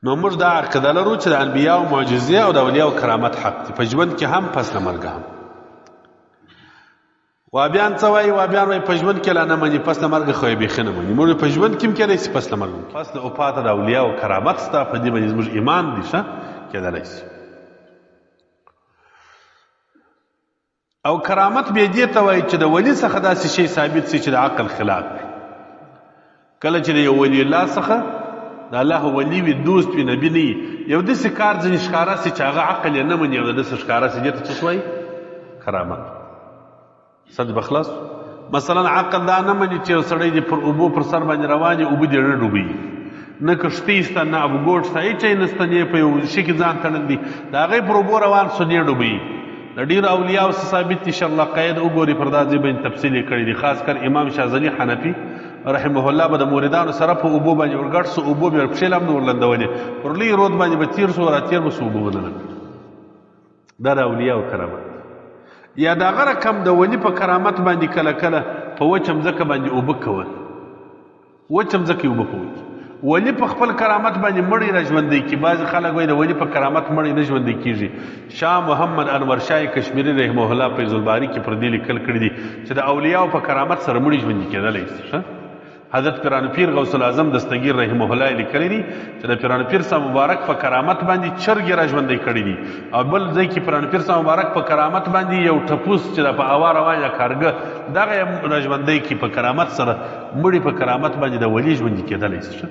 نو موږ دا عقیده لرو چې د انبیاو معجزې او د اولیاو کرامت حق دي، په ژوند کې هم پس له مرګه هم. وابیان څه وایي؟ وابیان وایي په ژوند کې لا نه مني، پس له مرګه خو یې بیخي نه مني. موږ په ژوند کې هم کېدای شي، پس له مرګه هم پس له وفاته د اولیاو کرامت شته، په دې باندې زموږ ایمان دي ښه کېدلی شي. او کرامت بیا دې ته وایي چې د ولي څخه داسې شی ثابت شي چې د عقل خلاف وي. کله چې د یو ولی الله څخه د الله ولی وي، دوست وي، نبي نه وي، یو داسې کار ځینې ښکاره شي چې هغه عقل یې نه مني او د داسې ښکاره شي، دې ته څه وایي؟ کرامت. صد بخلاص. مثلا عقل دا نه مني چې یو سړی دې پر اوبو پر سر باندې روان وي، اوبه دې نه ډوبوي، نه کښتۍ شته، نه ابوګوټ شته، هېڅ شی نشته، نه یې په یو شي کې ځان تړلی دي، د هغې پر اوبو روان شو، نه یې ډوبوي. د ډېرو اولیاو څه ثابت دي، شرلاقید وګوري پر دا ځای باندې تفصیل یې کړی دي، خاص کر امام شاذلي حنفي رحمه الله به د موریدانو سره په اوبو باندې ورګډ سو، اوبو به یې پښې له هم نه ورلندولې، پر لوی رود باندې به تېر سو، راتېر به سو، اوبه ونه لګېدې. دا د اولیاو کرامت. یا د هغه رقم د ولي په کرامت باندې کله کله په وچه مځکه باندې اوبه کول، وچه مځکه یې اوبه کول. ولی په خپل کرامت باندې مړی را ژوندی کړي. بعضې خلک وایي د ولی په کرامت مړی نه ژوندی کېږي. شاه محمد انور شاه کشمیري رحمه الله فیض الباري کې پر دې لیکل کړي دي چې د اولیاو په کرامت سره مړی ژوندي کېدلی شي. حضرت پیران پیر غوث العظم دستگیر رحمه الله لیکلی دي چې د پیران پیر صاحب مبارک په کرامت باندې چرګې را ژوندی کړي دي، او بل ځای کې پیران پیر صاحب مبارک په کرامت باندې یو ټپوس چې د په هوا روان یا کارګه دغه یې را ژوندی کړي په کرامت سره. مړي په کرامت باندې د ولي ژوندي کېدلی شي.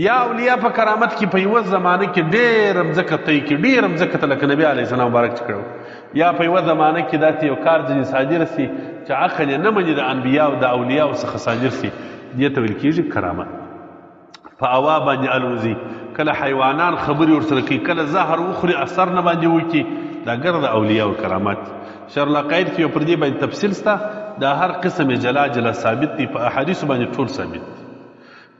یا اولیاء په کرامت کې په یوه زمانه کې ډېره مځکه طی کړي، ډېره مځکه ته لکه نبي علیه السلام مبارک چې کړی، یا په یوه زمانه کې داسې یو کار ځینې صادر سي چې عقل یې نه مني د انبیاو د اولیاو څخه صادر سي، دې ته ویل کېږي کرامت. په هوا باندې الوزي، کله حیوانان خبرې ورسره کوي، کله زهر وخوري اثر نه باندې وکړي، دا ګرد د اولیاو کرامات. شرلاقید کې یو پر دې باندې تفصیل شته، دا هر قسم جلا جلا ثابت دي، په احادیثو باندې ټول ثابت دي.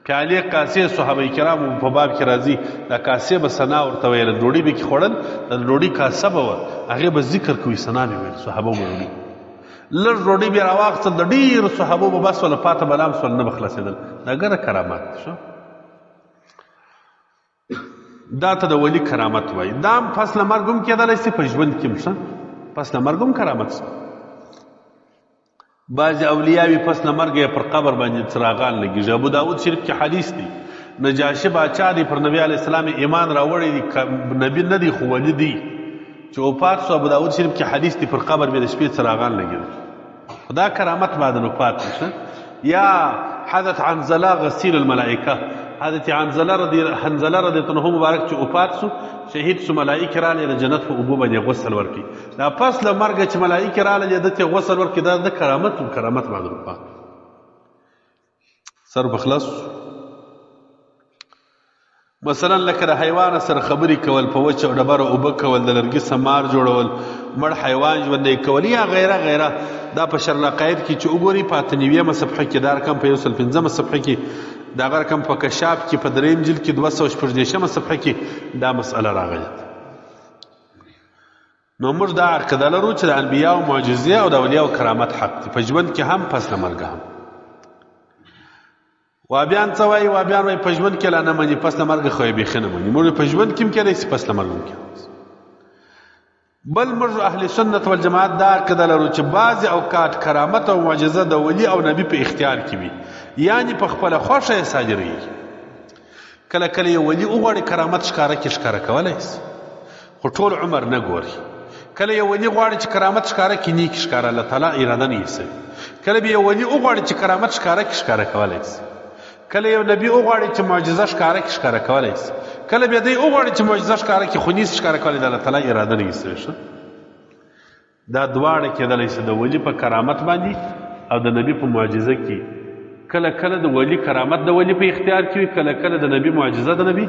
پیالې کاسې صحابه کرامو په باب کې راځي، دا کاسې به ثنا ورته ویله، ډوډۍ به کې خوړل، د ډوډۍ کاسه به وه، هغې به ذکر کوي، ثنا به ویل، صحابه به وړي. لږ ډوډۍ بیا راواخیستل، د ډېرو صحابو به بس وله پاته به لام سول، نه به خلاصېدل. دا ګره کرامات شو. دا ته د ولي کرامت وایي. دا هم پس له مرګ هم کېدلی شي، په ژوند کې هم ښه پس له مرګ هم کرامت شته. بعضې اولیاوي پس له مرګه پر قبر باندې څراغان لګېږي. ابو داود شریف کې حدیث دی، نجاشي باچا دی پر نبي علیه السلام ایمان راوړی دی، نبي نه دی خو ولي دی، چې وفات شو. ابو داود شریف کې حدیث دی پر قبر بیا د شپې څراغان لګېږي. خدا کرامت بعد الوفات نشه. یا حضرت عنزله غسیل الملائکه، حضرت حنزله رضی الله عنه مبارک چې وفات شو، شهید شو، ملائکه راغلې د جنت په اوبو باندې غسل ورکړي. دا پس له مرګه چې ملائکه راغلې د ته غسل ورکړي، دا د کرامت و کرامت بعد الوفات. سر بخلاص. مثلا لکه د حیوان سره خبرې کول، په وچه ډبره اوبه کول، د لرګي سمار جوړول، مړ حیوان ژوندی کول، یا غیره غیره. دا په شرلاقید کې چې وګوري په 98مه صفحه کې، دا رقم په 115مه صفحه کې، دا رقم په کشاف کې په 3م جلد کې 214مه صفحه کې دا مسئله راغلې. نو موږ دا عقیده لرو چې د انبیاو معجزې او د اولیاو کرامت حق دي، په ژوند کې هم پس له مرګه هم. وابیان څه وایي؟ وابیان وایي په ژوند کې لا نه مني، پس له مرګه خو یې بیخي نه مني. موږ په ژوند کې هم کېدی شي، پس له مرګه هم کېدی شي. بل موږ اهل سنت والجماعت دا عقیده لرو چې بعضې اوقات کرامت او معجزه د ولی او نبي په اختیار کې وي، یعنې په خپله خوښه یې صادرېږي. کله کله یو ولي وغواړي کرامت ښکاره کړي، ښکاره کولی شي، خو ټول عمر نه ګوري. کله یو ولي غواړي چې کرامت ښکاره کړي، نیک ښکاره، الله تعالی اراده نه یې. کله به یو ولي وغواړي چې کرامت ښکاره کړي، ښکاره کولی شي. کله یو نبي وغواړي چې معجزه ښکاره کړي، ښکاره کولی شي. کله بیا دی وغواړي چې معجزه ښکاره کړي، خو نیس ښکاره کولی، د الله تعالی اراده نه یې. دا دواړه کېدلی شي، د ولي په کرامت باندې او د نبي په معجزه کې. کله کله د ولی کرامت د ولی په اختیار کې وي، کله کله د نبي معجزه د نبي.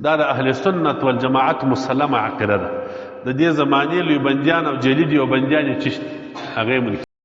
دا د اهل سنت والجماعت مسلمه عقیده ده. د دې زمانې لوی بندیان او جلیل یو بندیان یې چشت هغه